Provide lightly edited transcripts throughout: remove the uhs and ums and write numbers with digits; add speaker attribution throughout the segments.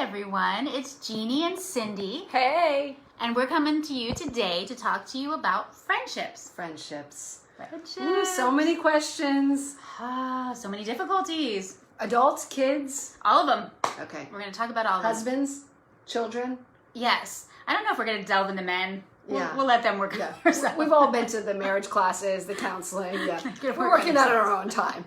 Speaker 1: everyone, it's Jeannie and Cindy.
Speaker 2: Hey!
Speaker 1: And we're coming to you today to talk to you about friendships.
Speaker 2: Friendships.
Speaker 1: Friendships.
Speaker 2: Ooh, so many questions.
Speaker 1: So many difficulties.
Speaker 2: Adults, kids.
Speaker 1: All of them.
Speaker 2: Okay.
Speaker 1: We're going to talk about all of them.
Speaker 2: Husbands, children.
Speaker 1: Yes. I don't know if we're going to delve into men.
Speaker 2: Yeah.
Speaker 1: We'll let them work
Speaker 2: Yeah.
Speaker 1: themselves.
Speaker 2: We've all been to the marriage classes, the counseling. Yeah.
Speaker 1: We're
Speaker 2: We're working at our own time.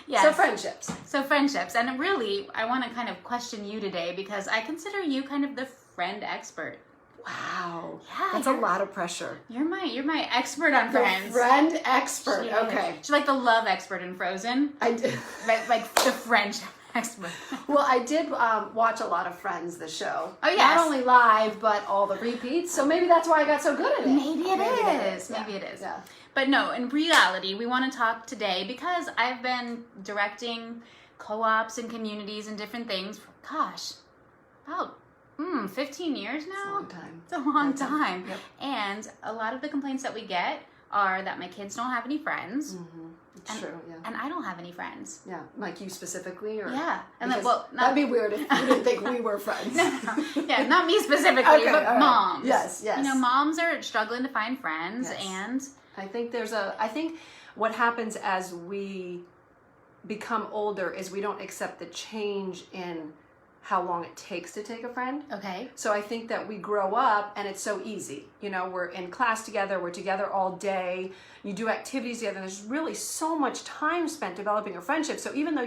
Speaker 1: Yes.
Speaker 2: So friendships.
Speaker 1: So friendships. And really, I want to kind of question you today because I consider you kind of the friend expert.
Speaker 2: Wow.
Speaker 1: Yeah,
Speaker 2: That's a lot of pressure.
Speaker 1: You're my expert on friends.
Speaker 2: The friend expert.
Speaker 1: She is.
Speaker 2: Okay.
Speaker 1: She's like the love expert in Frozen.
Speaker 2: I did.
Speaker 1: Like the friendship expert.
Speaker 2: Well, I did watch a lot of Friends, the show.
Speaker 1: Oh, yes.
Speaker 2: Not only live, but all the repeats. So maybe that's why I got so good at it.
Speaker 1: Maybe it is.
Speaker 2: Yeah.
Speaker 1: Maybe it is.
Speaker 2: Yeah.
Speaker 1: But no, in reality, we want to talk today because I've been directing co-ops and communities and different things for, gosh, about 15 years now.
Speaker 2: It's a long time.
Speaker 1: It's a long time.
Speaker 2: Yep.
Speaker 1: And a lot of the complaints that we get are that my kids don't have any friends.
Speaker 2: Mm-hmm. It's true, yeah.
Speaker 1: And I don't have any friends.
Speaker 2: Yeah, like you specifically, or
Speaker 1: Yeah, and then,
Speaker 2: because that'd be weird if you didn't think we were friends.
Speaker 1: No. Yeah, not me specifically,
Speaker 2: Okay,
Speaker 1: but
Speaker 2: all right.
Speaker 1: moms.
Speaker 2: Yes.
Speaker 1: You know, moms are struggling to find friends,
Speaker 2: Yes.
Speaker 1: and
Speaker 2: I think what happens as we become older is we don't accept the change in how long it takes to take a friend.
Speaker 1: okay,
Speaker 2: So I think that we grow up and it's so easy. You know, we're in class together, we're together all day, you do activities together, and there's really so much time spent developing a friendship. So even though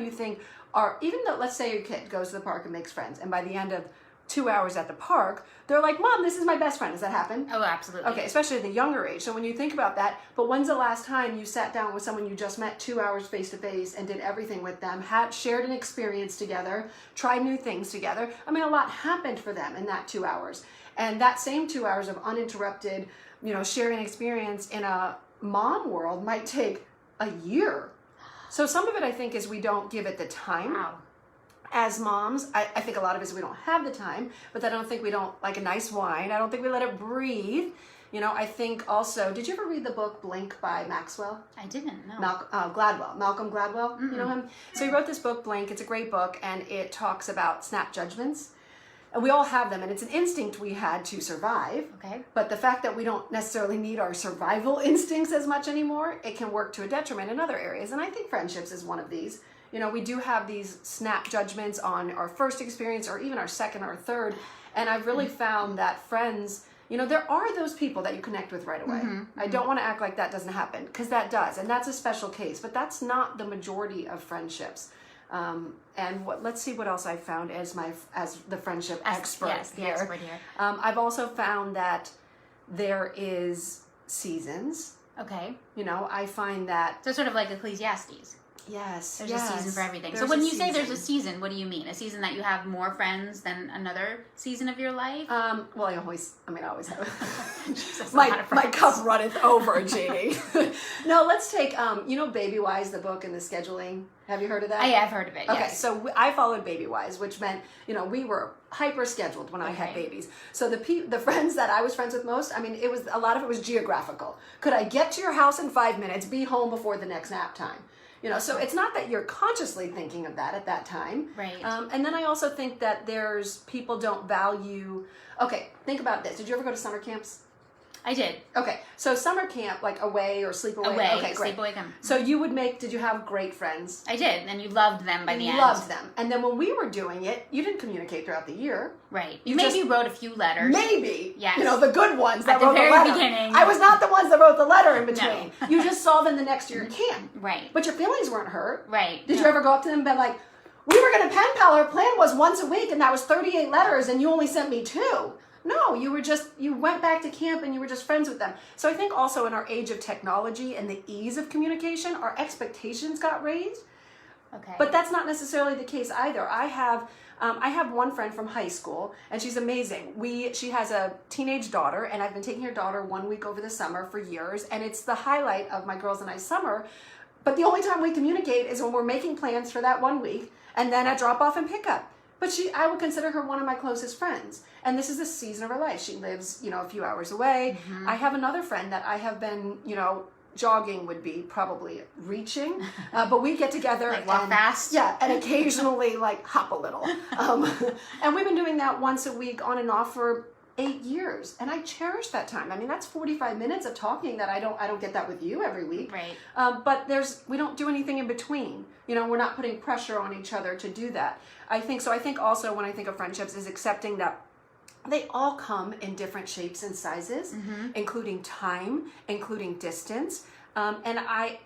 Speaker 2: let's say your kid goes to the park and makes friends, and by the end of 2 hours at the park, they're like, Mom, this is my best friend. Does that happen?
Speaker 1: oh, absolutely.
Speaker 2: Okay, especially at the younger age. So when you think about that, but when's the last time you sat down with someone you just met 2 hours face to face and did everything with them, shared an experience together, tried new things together? I mean, a lot happened for them in that 2 hours. And that same 2 hours of uninterrupted, sharing experience in a mom world might take a year. So some of it, I think, is we don't give it the time.
Speaker 1: Wow.
Speaker 2: As moms, I think a lot of it is we don't have the time, but I don't think we don't like a nice wine. I don't think we let it breathe. I think also, did you ever read the book Blink by Maxwell?
Speaker 1: I didn't know.
Speaker 2: Malcolm Gladwell,
Speaker 1: Mm-mm.
Speaker 2: You know him? So he wrote this book, Blink. It's a great book, and it talks about snap judgments. And we all have them, and it's an instinct we had to survive.
Speaker 1: Okay.
Speaker 2: But the fact that we don't necessarily need our survival instincts as much anymore, it can work to a detriment in other areas. And I think friendships is one of these. We do have these snap judgments on our first experience or even our second or third. And I've really found that friends, there are those people that you connect with right away.
Speaker 1: Mm-hmm.
Speaker 2: I don't want to act like that doesn't happen, because that does. And that's a special case. But that's not the majority of friendships. Let's see what else I found as the friendship expert
Speaker 1: yes, the
Speaker 2: here.
Speaker 1: expert here.
Speaker 2: I've also found that there is seasons.
Speaker 1: Okay.
Speaker 2: I find that...
Speaker 1: So sort of like Ecclesiastes.
Speaker 2: Yes.
Speaker 1: There's a season for everything.
Speaker 2: There's
Speaker 1: So when
Speaker 2: a
Speaker 1: you say there's a
Speaker 2: season.
Speaker 1: season, what do you mean? A season that you have more friends than another season of your life?
Speaker 2: Well, I always have.
Speaker 1: That's a lot of
Speaker 2: my
Speaker 1: friends.
Speaker 2: cup runneth over, Jeannie. No, let's take, Baby Wise, the book and the scheduling. Have you heard of that?
Speaker 1: I have heard of it,
Speaker 2: Okay,
Speaker 1: yes.
Speaker 2: so I followed Baby Wise, which meant, we were hyper scheduled when I had
Speaker 1: Okay.
Speaker 2: babies. So the friends that I was friends with most, a lot of it was geographical. Could I get to your house in 5 minutes, be home before the next nap time? So it's not that you're consciously thinking of that at that time.
Speaker 1: Right.
Speaker 2: And then I also think that people don't value, okay, think about this. Did you ever go to summer camps?
Speaker 1: I did.
Speaker 2: Okay, so summer camp, like away or sleep away.
Speaker 1: Away,
Speaker 2: Okay, great.
Speaker 1: sleepaway camp.
Speaker 2: So did you have great friends?
Speaker 1: I did, and you loved them by the end.
Speaker 2: Loved them. And then when we were doing it, you didn't communicate throughout the year.
Speaker 1: Right.
Speaker 2: You
Speaker 1: Maybe
Speaker 2: just-
Speaker 1: you wrote a few letters.
Speaker 2: Maybe.
Speaker 1: Yes.
Speaker 2: The good ones that
Speaker 1: At the
Speaker 2: wrote
Speaker 1: very
Speaker 2: the letter.
Speaker 1: beginning.
Speaker 2: I was not the ones that wrote the letter in between.
Speaker 1: No.
Speaker 2: You just saw them the next year at camp.
Speaker 1: Right.
Speaker 2: But your feelings weren't hurt.
Speaker 1: Right.
Speaker 2: Did you ever go up to them and be like, we were going to pen pal, our plan was once a week, and that was 38 letters, and you only sent me 2. No, you went back to camp and you were just friends with them. So I think also in our age of technology and the ease of communication, our expectations got raised.
Speaker 1: Okay.
Speaker 2: But that's not necessarily the case either. I have one friend from high school, and she's amazing. She has a teenage daughter, and I've been taking her daughter 1 week over the summer for years, and it's the highlight of my girls and I summer. But the only time we communicate is when we're making plans for that 1 week, and then a drop off and pickup. But I would consider her one of my closest friends. And this is the season of her life. She lives, a few hours away.
Speaker 1: Mm-hmm.
Speaker 2: I have another friend that I have been, jogging would be probably reaching, but we get together
Speaker 1: Like walk fast?
Speaker 2: Yeah, and occasionally like hop a little. And we've been doing that once a week on and off for 8 years, and I cherish that time. I mean, that's 45 minutes of talking that I don't get that with you every week.
Speaker 1: Right.
Speaker 2: But we don't do anything in between. You know, we're not putting pressure on each other to do that. I think also when I think of friendships is accepting that they all come in different shapes and sizes, including time, including distance, and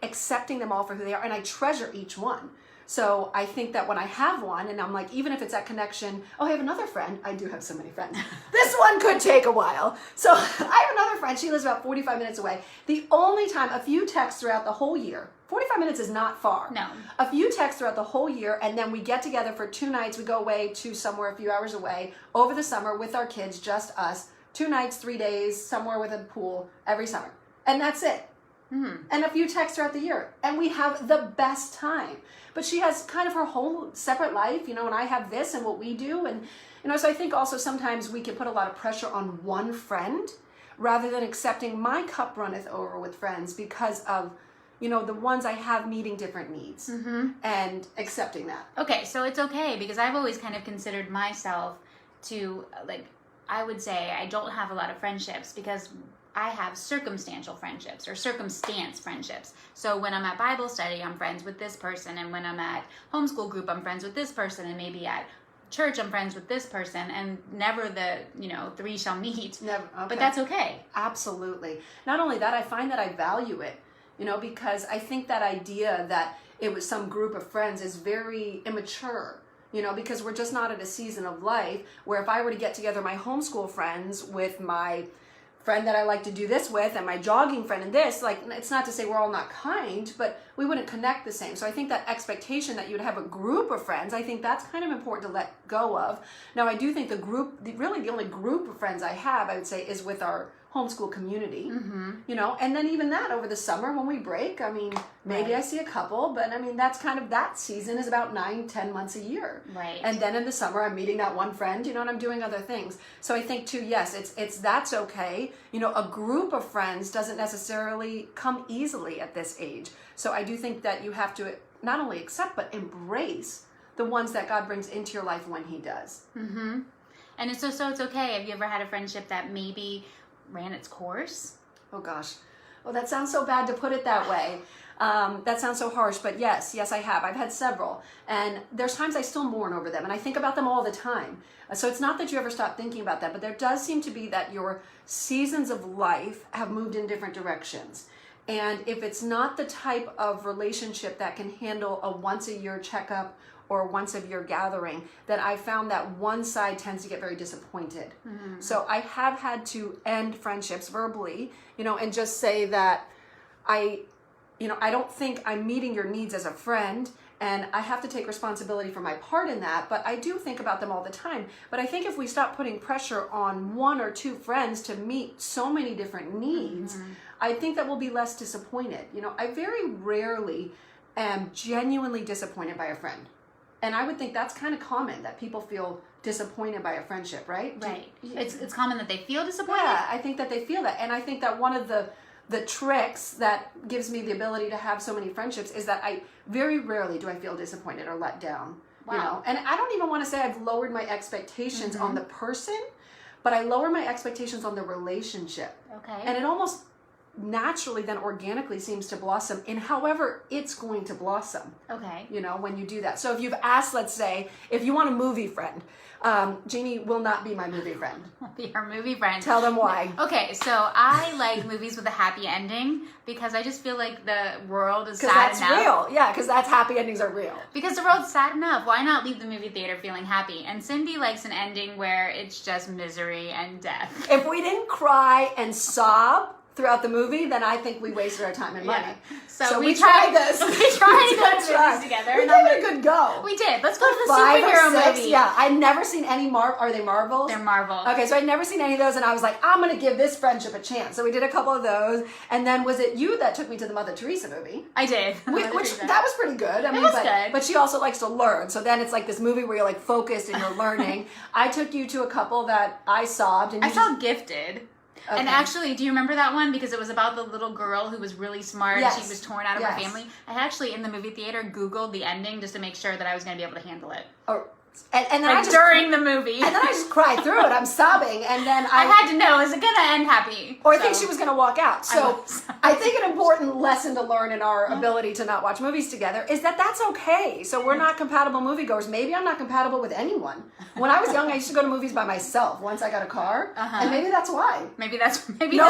Speaker 2: accepting them all for who they are, and I treasure each one. So I think that when I have one, and I'm like, even if it's that connection, oh, I have another friend. I do have so many friends. This one could take a while. So I have another friend. She lives about 45 minutes away. The only time, a few texts throughout the whole year, 45 minutes is not far.
Speaker 1: No.
Speaker 2: A few texts throughout the whole year, and then we get together for 2 nights. We go away to somewhere a few hours away over the summer with our kids, just us. 2 nights, 3 days, somewhere with a pool every summer. And that's it. And a few texts throughout the year. And we have the best time. But she has kind of her whole separate life, you know, and I have this and what we do. And, you know, so I think also sometimes we can put a lot of pressure on one friend rather than accepting my cup runneth over with friends because of, you know, the ones I have meeting different needs and accepting that.
Speaker 1: Okay, so it's okay because I've always kind of considered myself to, like, I would say I don't have a lot of friendships because I have circumstantial friendships or circumstance friendships. So when I'm at Bible study, I'm friends with this person. And when I'm at homeschool group, I'm friends with this person. And maybe at church, I'm friends with this person. And never the, you know, three shall meet.
Speaker 2: Never, okay.
Speaker 1: But that's okay.
Speaker 2: Absolutely. Not only that, I find that I value it, you know, because I think that idea that it was some group of friends is very immature. You know, because we're just not at a season of life where if I were to get together my homeschool friends with my friend that I like to do this with and my jogging friend and this, like, it's not to say we're all not kind, but we wouldn't connect the same. So I think that expectation that you'd have a group of friends, I think that's kind of important to let go of. Now, I do think really the only group of friends I have, I would say, is with our homeschool community, you know, and then even that over the summer when we break, I mean, maybe I see a couple, but I mean, that's kind of, that season is about 9-10 months a year.
Speaker 1: Right.
Speaker 2: And then in the summer, I'm meeting that one friend, you know, and I'm doing other things. So I think too, yes, that's okay. You know, a group of friends doesn't necessarily come easily at this age. So I do think that you have to not only accept, but embrace the ones that God brings into your life when he does.
Speaker 1: And it's so it's okay. Have you ever had a friendship that maybe ran its course?
Speaker 2: Oh gosh. Oh, that sounds so bad to put it that way. That sounds so harsh, but yes, I have. I've had several. And there's times I still mourn over them, and I think about them all the time. So it's not that you ever stop thinking about that, but there does seem to be that your seasons of life have moved in different directions. And if it's not the type of relationship that can handle a once-a-year checkup or once a year gathering, then I found that one side tends to get very disappointed. So I have had to end friendships verbally, you know, and just say that I don't think I'm meeting your needs as a friend, and I have to take responsibility for my part in that, but I do think about them all the time. But I think if we stop putting pressure on 1 or 2 friends to meet so many different needs, I think that we'll be less disappointed. You know, I very rarely am genuinely disappointed by a friend. And I would think that's kind of common, that people feel disappointed by a friendship, right?
Speaker 1: Right. It's common that they feel disappointed?
Speaker 2: Yeah, I think that they feel that. And I think that one of the tricks that gives me the ability to have so many friendships is that I very rarely do I feel disappointed or let down.
Speaker 1: Wow.
Speaker 2: You know? And I don't even want to say I've lowered my expectations on the person, but I lower my expectations on the relationship.
Speaker 1: Okay.
Speaker 2: And it almost naturally then organically seems to blossom in however it's going to blossom.
Speaker 1: Okay.
Speaker 2: You know, when you do that. So if you've asked, let's say, if you want a movie friend, Jeannie will not be my movie friend.
Speaker 1: I'll be our movie friend.
Speaker 2: Tell them why.
Speaker 1: Okay, so I like movies with a happy ending because I just feel like the world is sad
Speaker 2: Because that's
Speaker 1: enough.
Speaker 2: real. Yeah, because that's happy endings are real.
Speaker 1: Because the world's sad enough. Why not leave the movie theater feeling happy? And Cindy likes an ending where it's just misery and death.
Speaker 2: If we didn't cry and sob throughout the movie, then I think we wasted our time and money.
Speaker 1: Yeah.
Speaker 2: So we tried this.
Speaker 1: We tried to go to movies together.
Speaker 2: We gave it a good go.
Speaker 1: We did. Let's go to the
Speaker 2: 5 or
Speaker 1: superhero
Speaker 2: 6.
Speaker 1: movie.
Speaker 2: Yeah, I'd never seen any Are they Marvels?
Speaker 1: They're Marvel.
Speaker 2: Okay, so I'd never seen any of those, and I was like, I'm going to give this friendship a chance. So we did a couple of those, and then was it you that took me to the Mother Teresa movie?
Speaker 1: I did.
Speaker 2: Which that was pretty good. I mean,
Speaker 1: was good.
Speaker 2: But she also likes to learn. So then it's like this movie where you're like focused and you're learning. I took you to a couple that I sobbed, and
Speaker 1: I saw Gifted. And actually, do you remember that one? Because it was about the little girl who was really smart and she was torn out of her family. I actually, in the movie theater, Googled the ending just to make sure that I was going to be able to handle it.
Speaker 2: Oh. And then
Speaker 1: like during the movie.
Speaker 2: And then I just cried through it. I'm sobbing. And then
Speaker 1: I had to know, is it going to end happy?
Speaker 2: Or I think she was going to walk out. So I think an important lesson to learn in our ability to not watch movies together is that that's okay. So we're not compatible moviegoers. Maybe I'm not compatible with anyone. When I was young, I used to go to movies by myself once I got a car. And maybe that's why.
Speaker 1: Maybe that's maybe
Speaker 2: no.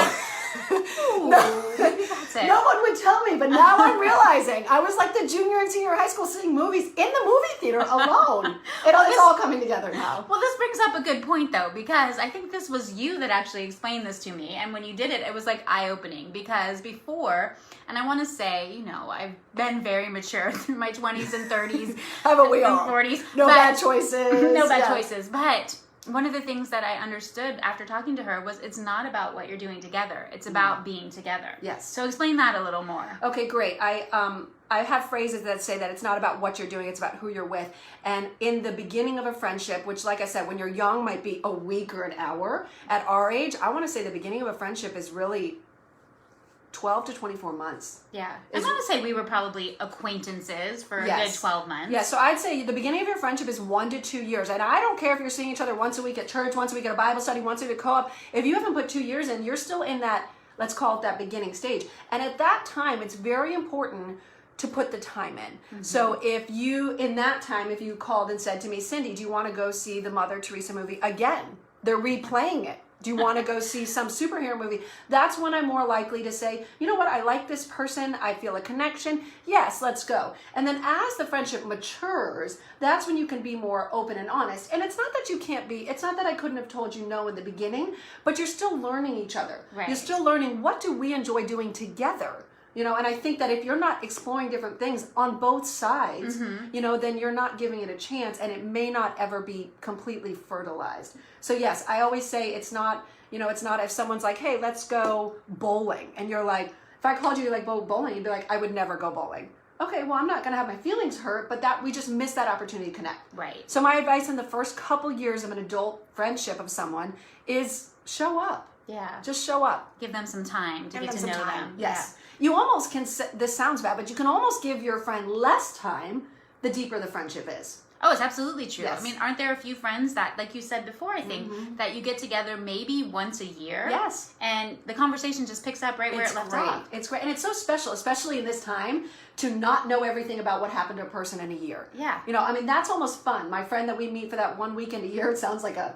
Speaker 1: maybe that's it.
Speaker 2: No one would tell me, but now I'm realizing I was like the junior and senior high school seeing movies in the movie theater alone. It's all coming together now.
Speaker 1: Well, this brings up a good point, though, because I think this was you that actually explained this to me. And when you did it, it was like eye-opening. Because before, and I want to say, you know, I've been very mature through my 20s and 30s.
Speaker 2: Haven't we all?
Speaker 1: 40s.
Speaker 2: No bad choices.
Speaker 1: No bad choices. But one of the things that I understood after talking to her was it's not about what you're doing together. It's about being together.
Speaker 2: Yes.
Speaker 1: So explain that a little more.
Speaker 2: Okay, great. I have phrases that say that it's not about what you're doing, it's about who you're with. And in the beginning of a friendship, which like I said, when you're young might be a week or an hour, at our age, I want to say the beginning of a friendship is really 12 to 24 months.
Speaker 1: Yeah. I want to say we were probably acquaintances for a good 12 months.
Speaker 2: Yeah, so I'd say the beginning of your friendship is 1 to 2 years. And I don't care if you're seeing each other once a week at church, once a week at a Bible study, once a week at co-op. If you haven't put 2 years in, you're still in that, let's call it that beginning stage. And at that time, it's very important to put the time in. So if you, in that time, if you called and said to me, Cindy, do you want to go see the Mother Teresa movie again? They're replaying it. Do you want to go see some superhero movie? That's when I'm more likely to say, you know what, I like this person, I feel a connection, yes, let's go. And then as the friendship matures, that's when you can be more open and honest. And it's not that you can't be, it's not that I couldn't have told you no in the beginning, but you're still learning each other.
Speaker 1: Right.
Speaker 2: You're still learning, what do we enjoy doing together? You know, and I think that if you're not exploring different things on both sides, you know, then you're not giving it a chance and it may not ever be completely fertilized. So yes, I always say it's not, you know, it's not if someone's like, hey, let's go bowling. And you're like, if I called you to like go bowling, you'd be like, I would never go bowling. Okay, well, I'm not going to have my feelings hurt, but that we just missed that opportunity to connect.
Speaker 1: Right.
Speaker 2: So my advice in the first couple years of an adult friendship of someone is show up.
Speaker 1: Yeah.
Speaker 2: Just show up.
Speaker 1: Give them some time to get to know them.
Speaker 2: Yes. You almost can, this sounds bad, but you can almost give your friend less time the deeper the friendship is.
Speaker 1: Oh, it's absolutely true.
Speaker 2: Yes.
Speaker 1: I mean, aren't there a few friends that, like you said before, I think, that you get together maybe once a year?
Speaker 2: Yes.
Speaker 1: And the conversation just picks up right where it left off.
Speaker 2: It's great. And it's so special, especially in this time, to not know everything about what happened to a person in a year.
Speaker 1: Yeah.
Speaker 2: You know, I mean, that's almost fun. My friend that we meet for that 1 weekend a year, it sounds like a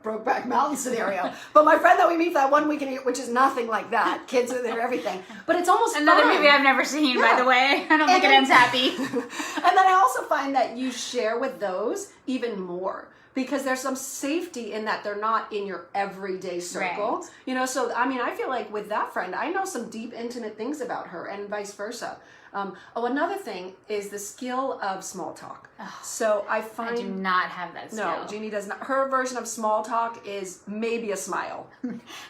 Speaker 2: Brokeback Mountain scenario. But my friend that we meet for that 1 weekend, which is nothing like that. Kids are there, everything. But it's almost
Speaker 1: another
Speaker 2: fun.
Speaker 1: movie I've never seen, by the way. I don't think it ends happy.
Speaker 2: And then I also find that you share with those even more. Because there's some safety in that they're not in your everyday circle.
Speaker 1: Right.
Speaker 2: You know, so I mean, I feel like with that friend, I know some deep, intimate things about her and vice versa. Another thing is the skill of small talk. So I find...
Speaker 1: I do not have that skill.
Speaker 2: No, Jeannie does not. Her version of small talk is maybe a smile.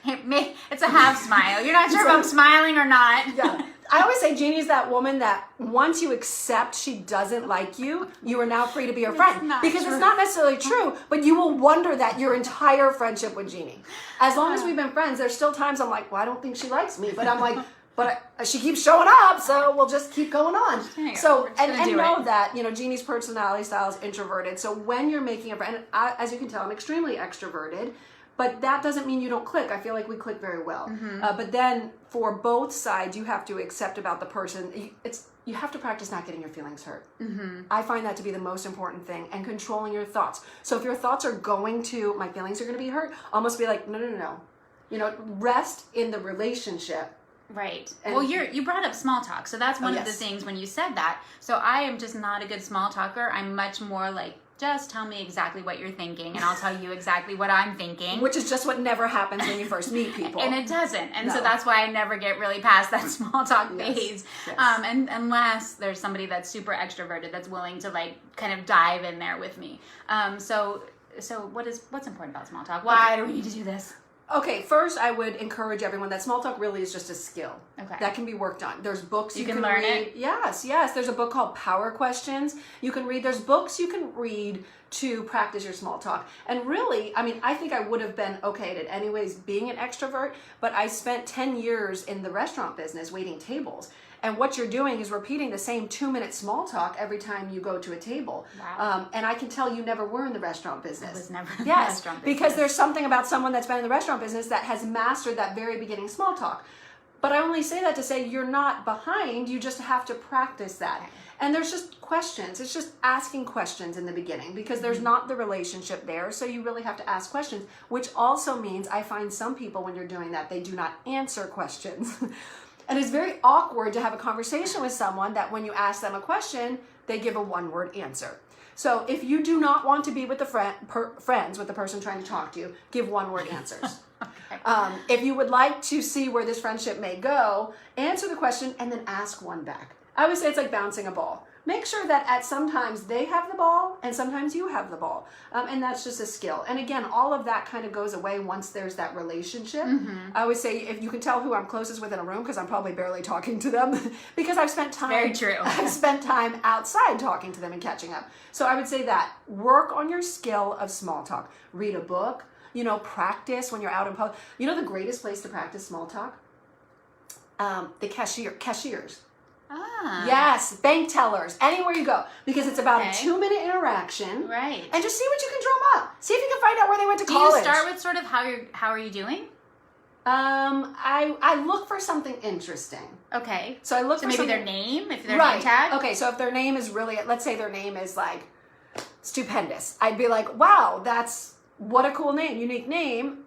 Speaker 1: It's a half smile. You're not sure if I'm smiling or not.
Speaker 2: Yeah. I always say Jeannie's that woman that once you accept she doesn't like you, you are now free to be her friend. Because it's not necessarily true, but you will wonder that your entire friendship with Jeannie. As long as we've been friends, there's still times I'm like, well, I don't think she likes me. But I'm like, she keeps showing up, so we'll just keep going on. So, and know that, you know, Jeannie's personality style is introverted. So when you're making a friend, as you can tell, I'm extremely extroverted. But that doesn't mean you don't click. I feel like we click very well. But then for both sides, you have to accept about the person. You have to practice not getting your feelings hurt. I find that to be the most important thing, and controlling your thoughts. So if your thoughts are going to, my feelings are going to be hurt, almost be like, no. You know, rest in the relationship.
Speaker 1: Right. Well, you brought up small talk. So that's one of the things when you said that. So I am just not a good small talker. I'm much more like, just tell me exactly what you're thinking and I'll tell you exactly what I'm thinking.
Speaker 2: Which is just what never happens when you first meet people.
Speaker 1: And it doesn't. And so that's why I never get really past that small talk phase. Yes. And unless there's somebody that's super extroverted that's willing to like kind of dive in there with me. So what's important about small talk? Why do we need to do this?
Speaker 2: Okay, first I would encourage everyone that small talk really is just a skill that can be worked on. There's books you can
Speaker 1: learn
Speaker 2: read.
Speaker 1: it.
Speaker 2: Yes. There's a book called Power Questions you can read. There's books you can read to practice your small talk. And really, I mean, I think I would have been okay at it anyways, being an extrovert, but I spent 10 years in the restaurant business waiting tables. And what you're doing is repeating the same 2-minute small talk every time you go to a table.
Speaker 1: Wow.
Speaker 2: And I can tell you never were in the restaurant business.
Speaker 1: I was never in the restaurant business.
Speaker 2: Because there's something about someone that's been in the restaurant business that has mastered that very beginning small talk. But I only say that to say you're not behind, you just have to practice that.
Speaker 1: Okay.
Speaker 2: And there's just questions. It's just asking questions in the beginning because there's not the relationship there. So you really have to ask questions, which also means I find some people when you're doing that, they do not answer questions. And it's very awkward to have a conversation with someone that when you ask them a question, they give a one-word answer. So if you do not want to be with the friends with the person trying to talk to you, give one-word answers.
Speaker 1: Okay.
Speaker 2: If you would like to see where this friendship may go, answer the question and then ask one back. I would say it's like bouncing a ball. Make sure that at sometimes they have the ball and sometimes you have the ball. And that's just a skill. And again, all of that kind of goes away once there's that relationship. I would say if you can tell who I'm closest with in a room, because I'm probably barely talking to them, because I've spent time.
Speaker 1: Very true.
Speaker 2: I've spent time outside talking to them and catching up. So I would say that work on your skill of small talk. Read a book, practice when you're out in public. The greatest place to practice small talk? The cashiers.
Speaker 1: Ah.
Speaker 2: Yes, bank tellers, anywhere you go, because it's about a 2-minute interaction,
Speaker 1: Right.
Speaker 2: And just see what you can drum up. See if you can find out where they went to
Speaker 1: Do
Speaker 2: college.
Speaker 1: you start with sort of how are you doing?
Speaker 2: I look for something interesting.
Speaker 1: Okay.
Speaker 2: So I look for
Speaker 1: maybe
Speaker 2: something,
Speaker 1: their name, if their
Speaker 2: right.
Speaker 1: name tag.
Speaker 2: Okay, so if their name is really, let's say their name is like stupendous, I'd be like, wow, what a cool name, unique name.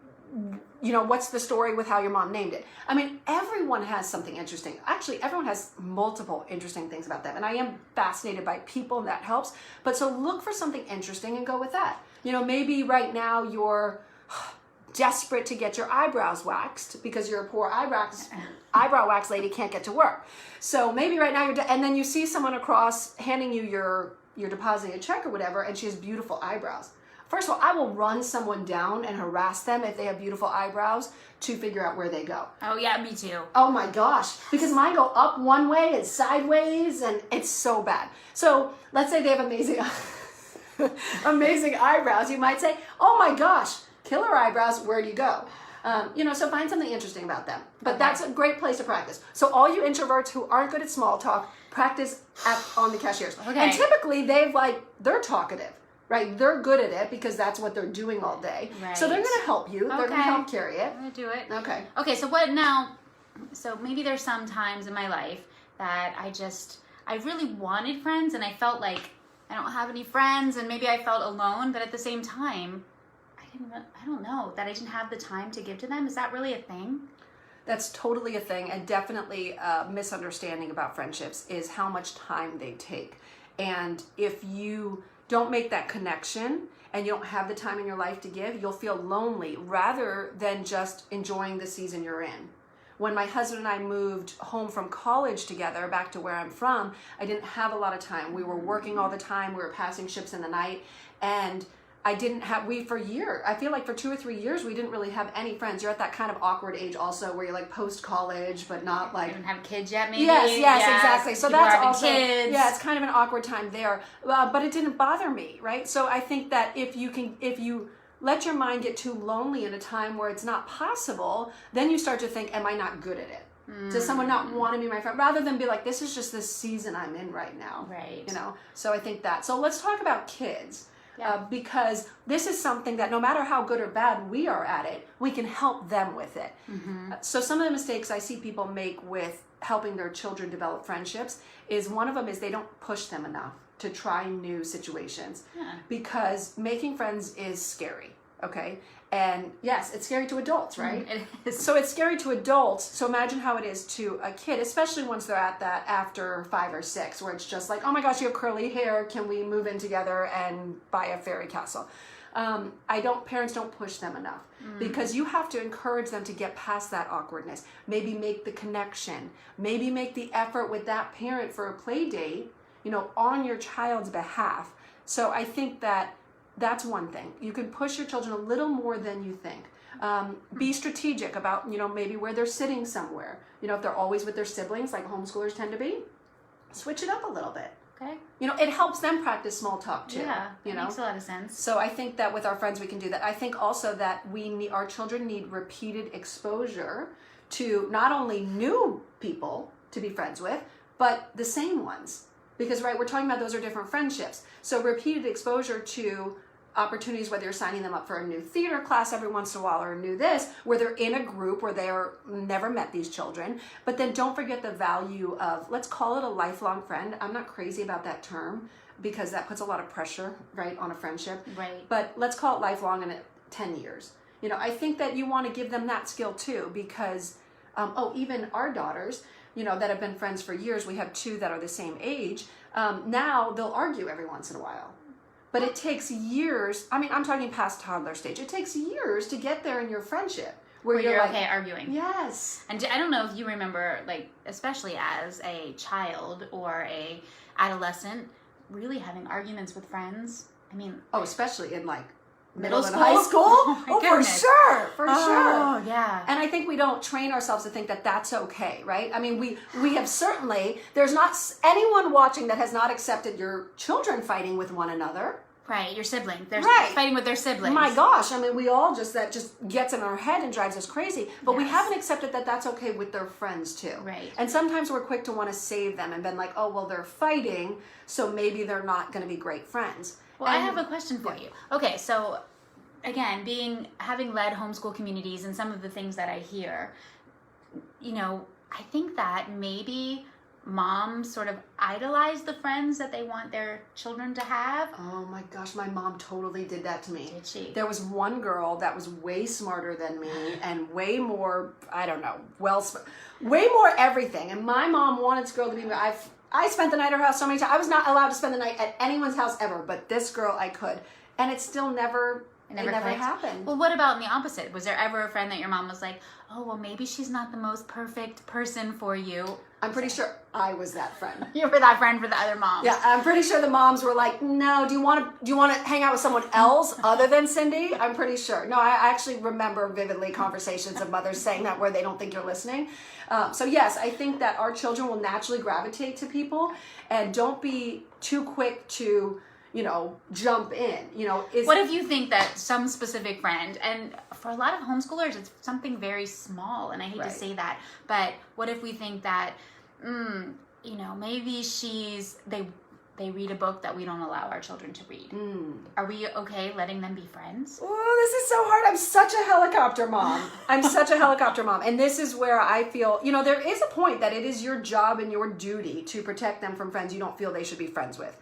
Speaker 2: What's the story with how your mom named it? I mean, everyone has something interesting. Actually, everyone has multiple interesting things about them. And I am fascinated by people, and that helps. But so look for something interesting and go with that. Maybe right now you're desperate to get your eyebrows waxed because your poor eyebrow wax lady can't get to work. So maybe right now and then you see someone across handing you your depositing check or whatever, and she has beautiful eyebrows. First of all, I will run someone down and harass them if they have beautiful eyebrows to figure out where they go.
Speaker 1: Oh yeah, me too.
Speaker 2: Oh my gosh, because mine go up one way and sideways, and it's so bad. So let's say they have amazing eyebrows. You might say, oh my gosh, killer eyebrows, where do you go? So find something interesting about them. But that's a great place to practice. So all you introverts who aren't good at small talk, practice on the cashiers.
Speaker 1: Okay.
Speaker 2: And typically they're talkative. Right, they're good at it because that's what they're doing all day.
Speaker 1: Right.
Speaker 2: So they're going to help you. They're going to help carry it.
Speaker 1: I'm going to do it.
Speaker 2: Okay.
Speaker 1: Okay, so what now? So maybe there's some times in my life that I really wanted friends and I felt like I don't have any friends and maybe I felt alone, but at the same time, I don't know, that I didn't have the time to give to them. Is that really a thing?
Speaker 2: That's totally a thing, and definitely a misunderstanding about friendships is how much time they take. And if you don't make that connection and you don't have the time in your life to give, you'll feel lonely rather than just enjoying the season you're in. When my husband and I moved home from college together back to where I'm from, I didn't have a lot of time. We were working all the time. We were passing ships in the night, and I feel like for 2 or 3 years, we didn't really have any friends. You're at that kind of awkward age also where you're like post-college, but not like...
Speaker 1: You don't have kids yet, maybe?
Speaker 2: Yes, exactly. So
Speaker 1: People
Speaker 2: that's also...
Speaker 1: kids.
Speaker 2: Yeah, it's kind of an awkward time there. But it didn't bother me, right? So I think that if you let your mind get too lonely in a time where it's not possible, then you start to think, am I not good at it? Does someone not want to be my friend? Rather than be like, this is just the season I'm in right now.
Speaker 1: Right.
Speaker 2: So I think that. So let's talk about kids.
Speaker 1: Yeah.
Speaker 2: Because this is something that no matter how good or bad we are at it, we can help them with it. Mm-hmm. So some of the mistakes I see people make with helping their children develop friendships is one of them is they don't push them enough to try new situations.
Speaker 1: Yeah.
Speaker 2: Because making friends is scary, okay? And yes, it's scary to adults, right?
Speaker 1: It is.
Speaker 2: So it's scary to adults. So imagine how it is to a kid, especially once they're at that after 5 or 6, where it's just like, oh my gosh, you have curly hair. Can we move in together and buy a fairy castle? Parents don't push them enough because you have to encourage them to get past that awkwardness. Maybe make the connection. Maybe make the effort with that parent for a play date, on your child's behalf. So I think that That's one thing. You can push your children a little more than you think. Be strategic about, maybe where they're sitting somewhere. If they're always with their siblings, like homeschoolers tend to be, switch it up a little bit.
Speaker 1: Okay.
Speaker 2: It helps them practice small talk too.
Speaker 1: Yeah, makes a lot of sense.
Speaker 2: So I think that with our friends we can do that. I think also that our children need repeated exposure to not only new people to be friends with, but the same ones. Because, right, we're talking about those are different friendships. So repeated exposure to opportunities, whether you're signing them up for a new theater class every once in a while or a new this, where they're in a group where they are never met these children. But then don't forget the value of, let's call it a lifelong friend. I'm not crazy about that term because that puts a lot of pressure, right, on a friendship.
Speaker 1: Right.
Speaker 2: But let's call it lifelong and 10 years. I think that you want to give them that skill too because, even our daughters, that have been friends for years, we have 2 that are the same age, now they'll argue every once in a while. But it takes years. I'm talking past toddler stage. It takes years to get there in your friendship.
Speaker 1: Where you're okay arguing.
Speaker 2: Yes.
Speaker 1: And I don't know if you remember, especially as a child or a adolescent, really having arguments with friends.
Speaker 2: Especially in
Speaker 1: middle
Speaker 2: and
Speaker 1: school?
Speaker 2: high school?
Speaker 1: Oh,
Speaker 2: for sure. For sure.
Speaker 1: Oh, yeah.
Speaker 2: And I think we don't train ourselves to think that that's okay, right? We have certainly, there's not anyone watching that has not accepted your children fighting with one another.
Speaker 1: Right, your siblings. They're
Speaker 2: right.
Speaker 1: fighting with their siblings.
Speaker 2: My gosh, we all that just gets in our head and drives us crazy. But we haven't accepted that that's okay with their friends too.
Speaker 1: Right.
Speaker 2: And sometimes we're quick to want to save them and been like, oh, well, they're fighting, so maybe they're not going to be great friends.
Speaker 1: Well, I have a question for you. Okay, so again, having led homeschool communities and some of the things that I hear, I think that maybe moms sort of idolize the friends that they want their children to have.
Speaker 2: Oh my gosh, my mom totally did that to me.
Speaker 1: Did she?
Speaker 2: There was one girl that was way smarter than me and way more, I don't know, way more everything. And my mom wanted this girl to be, I spent the night at her house so many times. I was not allowed to spend the night at anyone's house ever, but this girl I could. And it still never happened.
Speaker 1: Well, what about in the opposite? Was there ever a friend that your mom was like, oh, well, maybe she's not the most perfect person for you?
Speaker 2: I'm pretty sure I was that friend.
Speaker 1: You were that friend for the other moms.
Speaker 2: Yeah, I'm pretty sure the moms were like, no, do you want to hang out with someone else other than Cindy? I'm pretty sure. No, I actually remember vividly conversations of mothers saying that where they don't think you're listening. So yes, I think that our children will naturally gravitate to people, and don't be too quick to jump in.
Speaker 1: What if you think that some specific friend, and for a lot of homeschoolers, it's something very small, and I hate to say that, but what if we think that, maybe they read a book that we don't allow our children to read. Are we okay letting them be friends?
Speaker 2: Oh, this is so hard. I'm such a helicopter mom. And this is where I feel, there is a point that it is your job and your duty to protect them from friends you don't feel they should be friends with.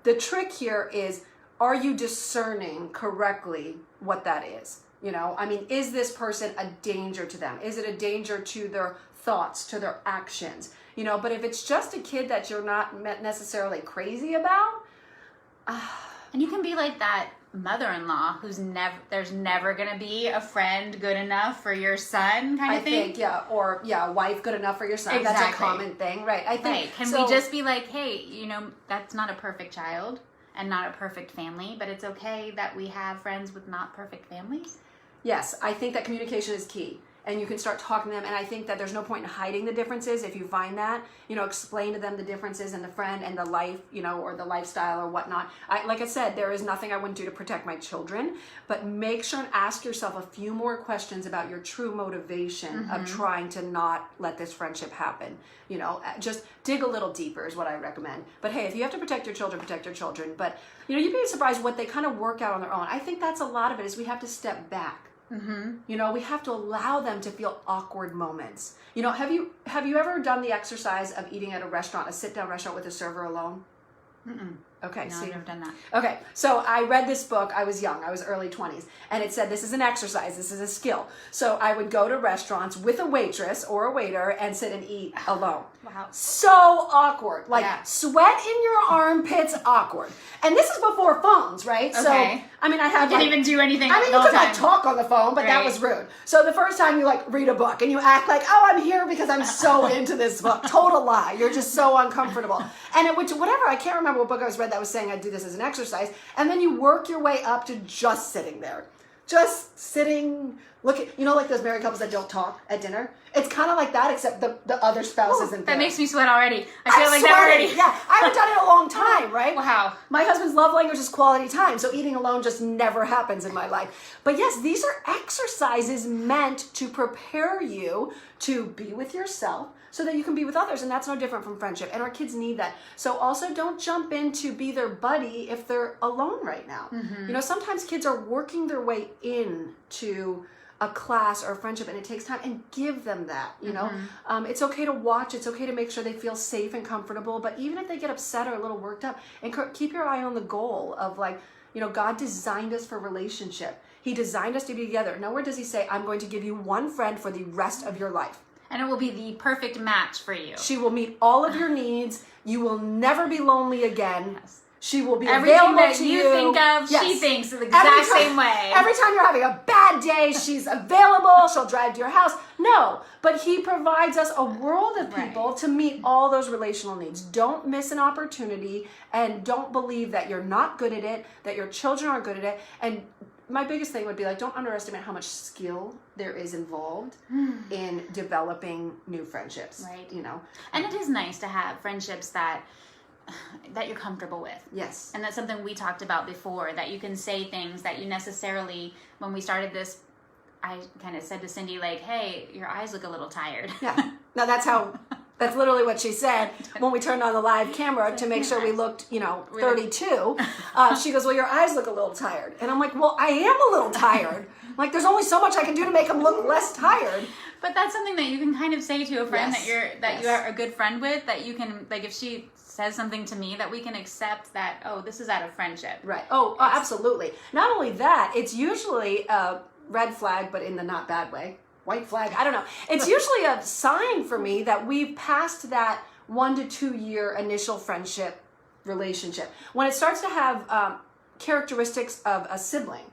Speaker 2: The trick here is, are you discerning correctly what that is? Is this person a danger to them? Is it a danger to their thoughts, to their actions? But if it's just a kid that you're not necessarily crazy about.
Speaker 1: And you can be like that mother-in-law who's there's never going to be a friend good enough for your son kind of thing.
Speaker 2: I think, or a wife good enough for your son.
Speaker 1: Exactly.
Speaker 2: That's a common thing, right? I think.
Speaker 1: Can we just be like, hey, that's not a perfect child and not a perfect family, but it's okay that we have friends with not perfect families?
Speaker 2: Yes, I think that communication is key. And you can start talking to them, and I think that there's no point in hiding the differences. If you find that, explain to them the differences in the friend and the life, or the lifestyle or whatnot. Like I said, there is nothing I wouldn't do to protect my children, but make sure and ask yourself a few more questions about your true motivation of trying to not let this friendship happen. Just dig a little deeper is what I recommend. But hey, if you have to protect your children, protect your children. But you'd be surprised what they kind of work out on their own. I think that's a lot of it, is we have to step back. We have to allow them to feel awkward moments. Have you ever done the exercise of eating at a sit-down restaurant with a server alone? Okay,
Speaker 1: no, I've never done that.
Speaker 2: Okay, so I read this book. I was young. I was early 20s. And it said this is an exercise. This is a skill. So I would go to restaurants with a waitress or a waiter and sit and eat alone.
Speaker 1: Wow.
Speaker 2: So awkward. Sweat in your armpits, awkward. And this is before phones, right?
Speaker 1: Okay.
Speaker 2: So, I had
Speaker 1: you didn't even do anything.
Speaker 2: you could talk on the phone, but that was rude. So the first time you read a book and you act like, oh, I'm here because I'm so into this book. Total lie. You're just so uncomfortable. And whatever, I can't remember what book I was reading. thread that was saying I'd do this as an exercise. And then you work your way up to just sitting there. Just sitting, like those married couples that don't talk at dinner. It's kind of like that, except the other spouse isn't there.
Speaker 1: That makes me sweat already. I feel like that already.
Speaker 2: Yeah, I haven't done it in a long time, right?
Speaker 1: Wow.
Speaker 2: My husband's love language is quality time, so eating alone just never happens in my life. But yes, these are exercises meant to prepare you to be with yourself so that you can be with others, and that's no different from friendship. And our kids need that. So also don't jump in to be their buddy if they're alone right now. Sometimes kids are working their way into a class or a friendship, and it takes time, and give them that, it's okay to watch, it's okay to make sure they feel safe and comfortable, but even if they get upset or a little worked up, and keep your eye on the goal of God designed us for relationship. He designed us to be together. Nowhere does he say, I'm going to give you one friend for the rest of your life.
Speaker 1: And it will be the perfect match for you.
Speaker 2: She will meet all of your needs. You will never be lonely again.
Speaker 1: Yes.
Speaker 2: She will be
Speaker 1: everything
Speaker 2: available
Speaker 1: that
Speaker 2: to
Speaker 1: you think of, she thinks the exact same way.
Speaker 2: Every time you're having a bad day, she's available. She'll drive to your house. No, but he provides us a world of people to meet all those relational needs. Don't miss an opportunity, and don't believe that you're not good at it, that your children aren't good at it. And my biggest thing would be don't underestimate how much skill there is involved in developing new friendships.
Speaker 1: Right. And it is nice to have friendships that you're comfortable with.
Speaker 2: Yes.
Speaker 1: And that's something we talked about before, that you can say things that you necessarily, when we started this, I kind of said to Cindy, hey, your eyes look a little tired.
Speaker 2: Yeah. Now that's literally what she said when we turned on the live camera to make sure we looked, 32. She goes, well, your eyes look a little tired. And I'm like, well, I am a little tired. There's only so much I can do to make them look less tired.
Speaker 1: But that's something that you can kind of say to a friend that you are a good friend with, that you can, if she says something to me, that we can accept that, this is out of friendship.
Speaker 2: Right. Oh, absolutely. Not only that, it's usually a red flag, but in the not bad way. White flag, I don't know. It's usually a sign for me that we've passed that 1 to 2 year initial friendship relationship. When it starts to have characteristics of a sibling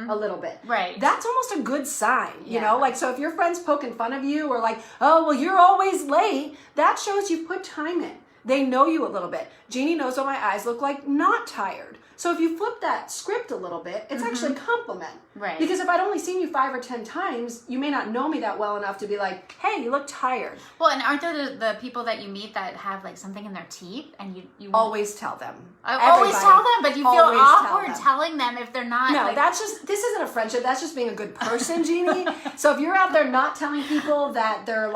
Speaker 2: a little bit.
Speaker 1: Right.
Speaker 2: That's almost a good sign, you know? So if your friend's poking fun of you or oh, well, you're always late, that shows you've put time in. They know you a little bit. Jeannie knows what my eyes look like, not tired. So if you flip that script a little bit, it's actually a compliment.
Speaker 1: Right.
Speaker 2: Because if I'd only seen you 5 or 10 times, you may not know me that well enough to be like, hey, you look tired.
Speaker 1: Well, and aren't there the people that you meet that have something in their teeth, and you
Speaker 2: always tell them.
Speaker 1: Always tell them, but you feel awkward telling them if they're not.
Speaker 2: No, this isn't a friendship. That's just being a good person, Jeannie. So if you're out there not telling people that they're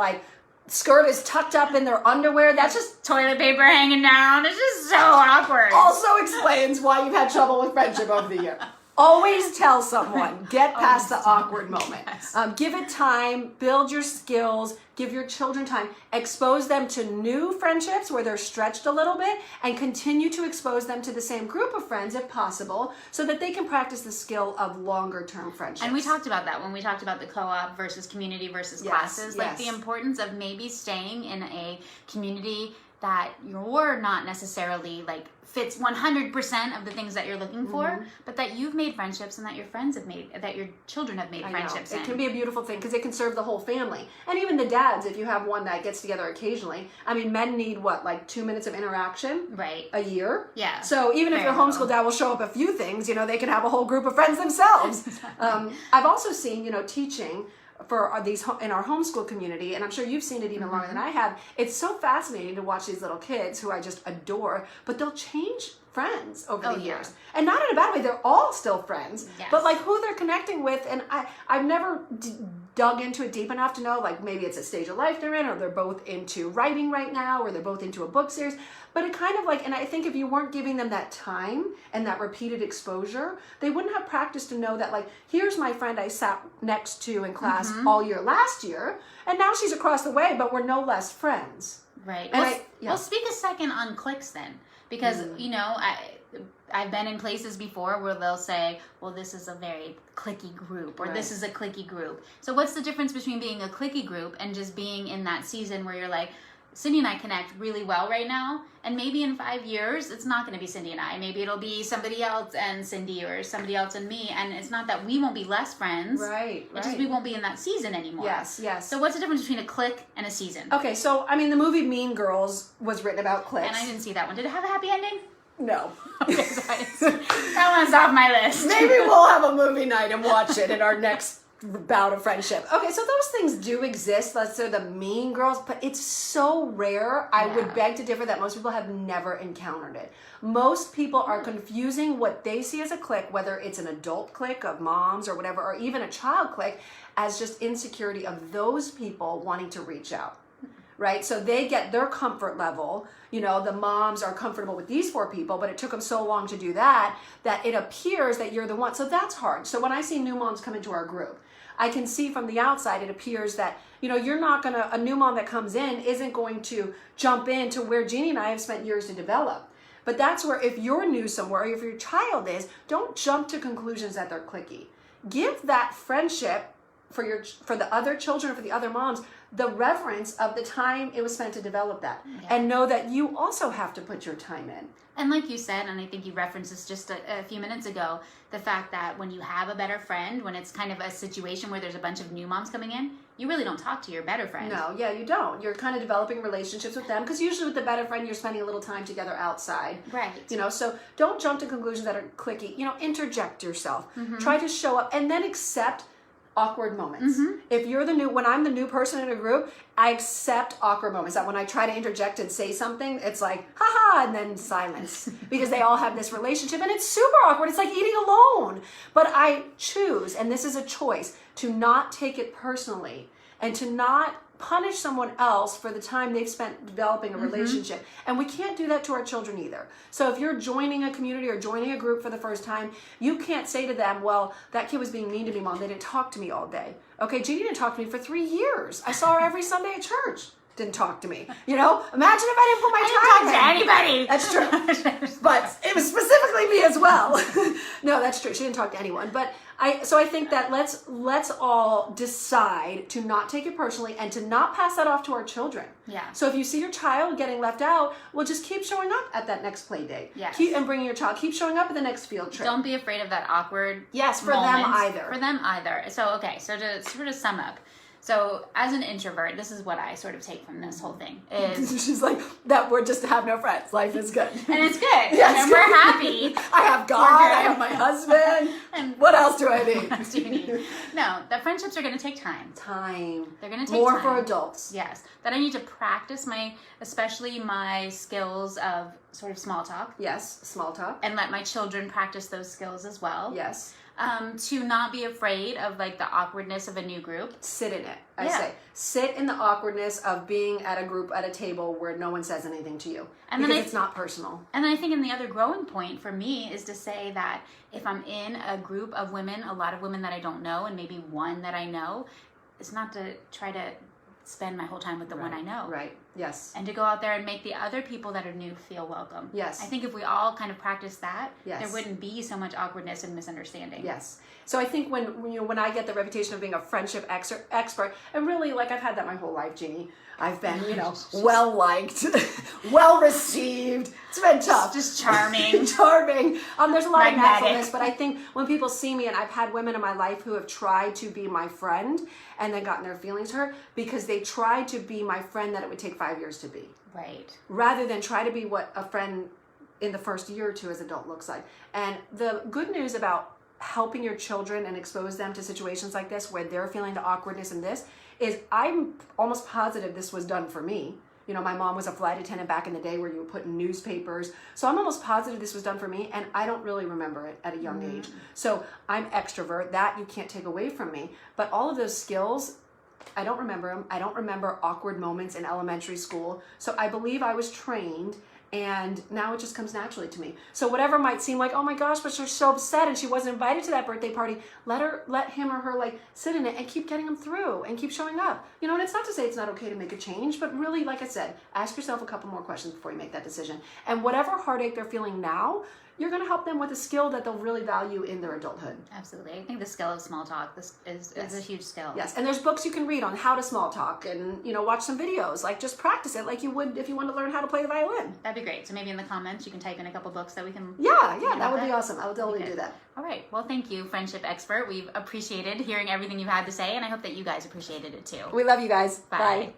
Speaker 2: skirt is tucked up in their underwear, that's just
Speaker 1: toilet paper hanging down. It's just so awkward.
Speaker 2: Also explains why you've had trouble with friendship over the year. Always tell someone. Get past the awkward moment.
Speaker 1: Yes.
Speaker 2: Give it time. Build your skills. Give your children time. Expose them to new friendships where they're stretched a little bit, and continue to expose them to the same group of friends if possible, so that they can practice the skill of longer term friendships.
Speaker 1: And we talked about that when we talked about the co-op versus community versus classes. The importance of maybe staying in a community that you're not necessarily fits 100% of the things that you're looking for, but that you've made friendships, and that your friends have made, that your children have made friendships.
Speaker 2: It can be a beautiful thing because it can serve the whole family. And even the dads, if you have one that gets together occasionally. I mean, men need 2 minutes of interaction a year?
Speaker 1: Yeah.
Speaker 2: So even if your homeschool dad will show up a few things, they can have a whole group of friends themselves. I've also seen, teaching for these in our homeschool community, and I'm sure you've seen it even longer than I have. It's so fascinating to watch these little kids who I just adore, but they'll change friends over the years, and not in a bad way. They're all still friends, but who they're connecting with, and I've never dug into it deep enough to know maybe it's a stage of life they're in, or they're both into writing right now, or they're both into a book series. But it kind of and I think if you weren't giving them that time and that repeated exposure, they wouldn't have practiced to know that here's my friend I sat next to in class all year last year, and now she's across the way, but we're no less friends.
Speaker 1: Right. And well, speak a second on cliques then, because I've been in places before where they'll say, well, this is a very cliquey group, or this is a cliquey group. So what's the difference between being a cliquey group and just being in that season where you're Cindy and I connect really well right now, and maybe in 5 years it's not going to be Cindy and I. Maybe it'll be somebody else and Cindy, or somebody else and me, and it's not that we won't be less friends. Right. It's just we won't be in that season anymore.
Speaker 2: Yes.
Speaker 1: So what's the difference between a clique and a season?
Speaker 2: Okay, so the movie Mean Girls was written about cliques.
Speaker 1: And I didn't see that one. Did it have a happy ending?
Speaker 2: No.
Speaker 1: Okay, sorry. That one's off my list.
Speaker 2: Maybe we'll have a movie night and watch it in our next bout of friendship. Okay, so those things do exist. Let's say the mean girls, but it's so rare. I would beg to differ that most people have never encountered it. Most people are confusing what they see as a clique, whether it's an adult clique of moms or whatever, or even a child clique, as just insecurity of those people wanting to reach out. Right? So they get their comfort level. You know, the moms are comfortable with these 4 people, but it took them so long to do that it appears that you're the one. So that's hard. So when I see new moms come into our group, I can see from the outside, it appears that, you know, you're not going to, a new mom that comes in isn't going to jump into where Jeannie and I have spent years to develop. But that's where, if you're new somewhere, or if your child is, don't jump to conclusions that they're cliquey. Give that friendship for the other children, for the other moms, the reverence of the time it was spent to develop that. And know that you also have to put your time in.
Speaker 1: And like you said, and I think you referenced this just a few minutes ago, the fact that when you have a better friend, when it's kind of a situation where there's a bunch of new moms coming in, you really don't talk to your better friend.
Speaker 2: No, yeah, you don't. You're kind of developing relationships with them, because usually with the better friend, you're spending a little time together outside.
Speaker 1: Right.
Speaker 2: You know, so don't jump to conclusions that are cliquey. You know, interject yourself. Try to show up, and then accept awkward moments. If you're when I'm the new person in a group, I accept awkward moments. That when I try to interject and say something, it's like, haha, and then silence. Because they all have this relationship, and it's super awkward. It's like eating alone. But I choose, and this is a choice, to not take it personally, and to not punish someone else for the time they've spent developing a relationship. And we can't do that to our children either. So if you're joining a community or joining a group for the first time, you can't say to them, well, that kid was being mean to me, Mom. They didn't talk to me all day. Okay, Jeannie didn't talk to me for 3 years. I saw her every Sunday at church. Didn't talk to me. You know, imagine if I didn't put my time in.
Speaker 1: I didn't talk to anybody.
Speaker 2: That's true. But it was specifically me as well. No, that's true. She didn't talk to anyone. But I think that let's all decide to not take it personally and to not pass that off to our children.
Speaker 1: Yeah.
Speaker 2: So if you see your child getting left out, well, just keep showing up at that next play date.
Speaker 1: Yes.
Speaker 2: And bringing your child. Keep showing up at the next field trip.
Speaker 1: Don't be afraid of that awkward
Speaker 2: Yes, for
Speaker 1: moments.
Speaker 2: them either.
Speaker 1: For them either. So, okay, so to sort of sum up, so as an introvert, this is what I sort of take from this whole thing is
Speaker 2: She's like, that we're just to have no friends. Life is good.
Speaker 1: and it's good.
Speaker 2: Yes.
Speaker 1: And we're happy.
Speaker 2: I have God, I have my husband.
Speaker 1: And
Speaker 2: what else do I need?
Speaker 1: What else do you need? No, the friendships are going to take time.
Speaker 2: They're
Speaker 1: going to take
Speaker 2: more
Speaker 1: time.
Speaker 2: for adults.
Speaker 1: Yes. That I need to practice especially my skills of sort of small talk.
Speaker 2: Yes, small talk.
Speaker 1: And let my children practice those skills as well.
Speaker 2: Yes.
Speaker 1: To not be afraid of like the awkwardness of a new group.
Speaker 2: Sit in it. I say, sit in the awkwardness of being at a group at a table where no one says anything to you, and because it's not personal.
Speaker 1: And then I think in the other growing point for me is to say that if I'm in a group of women, a lot of women that I don't know, and maybe one that I know, it's not to try to spend my whole time with the one I know.
Speaker 2: Right. Yes.
Speaker 1: And to go out there and make the other people that are new feel welcome.
Speaker 2: Yes.
Speaker 1: I think if we all kind of practice that,
Speaker 2: yes,
Speaker 1: there wouldn't be so much awkwardness and misunderstanding.
Speaker 2: Yes. So I think when I get the reputation of being a friendship expert, and really, like, I've had that my whole life, Jeannie. I've been, well liked, well received. It's been tough.
Speaker 1: Just charming.
Speaker 2: Charming. There's a lot of
Speaker 1: Magnetic.
Speaker 2: naturalness, but I think when people see me, and I've had women in my life who have tried to be my friend and then gotten their feelings hurt because they tried to be my friend that it would take 5 years to be.
Speaker 1: Right.
Speaker 2: Rather than try to be what a friend in the first year or two as adult looks like. And the good news about helping your children and expose them to situations like this where they're feeling the awkwardness in this is I'm almost positive this was done for me. My mom was a flight attendant back in the day where you would put in newspapers. So I'm almost positive this was done for me, and I don't really remember it at a young age. So I'm extrovert. That you can't take away from me. But all of those skills, I don't remember them. I don't remember awkward moments in elementary school. So I believe I was trained, and now it just comes naturally to me. So whatever might seem like, oh my gosh, but she's so upset and she wasn't invited to that birthday party, let him or her like sit in it and keep getting them through and keep showing up. And it's not to say it's not okay to make a change, but really, like I said, ask yourself a couple more questions before you make that decision. And whatever heartache they're feeling now, you're going to help them with a skill that they'll really value in their adulthood.
Speaker 1: Absolutely. I think the skill of small talk is a huge skill.
Speaker 2: Yes, and there's books you can read on how to small talk and, watch some videos. Like, just practice it like you would if you want to learn how to play the violin.
Speaker 1: That'd be great. So maybe in the comments you can type in a couple books that we can...
Speaker 2: Yeah, that would be awesome. I would totally do that.
Speaker 1: All right. Well, thank you, Friendship Expert. We've appreciated hearing everything you've had to say, and I hope that you guys appreciated it too.
Speaker 2: We love you guys.
Speaker 1: Bye.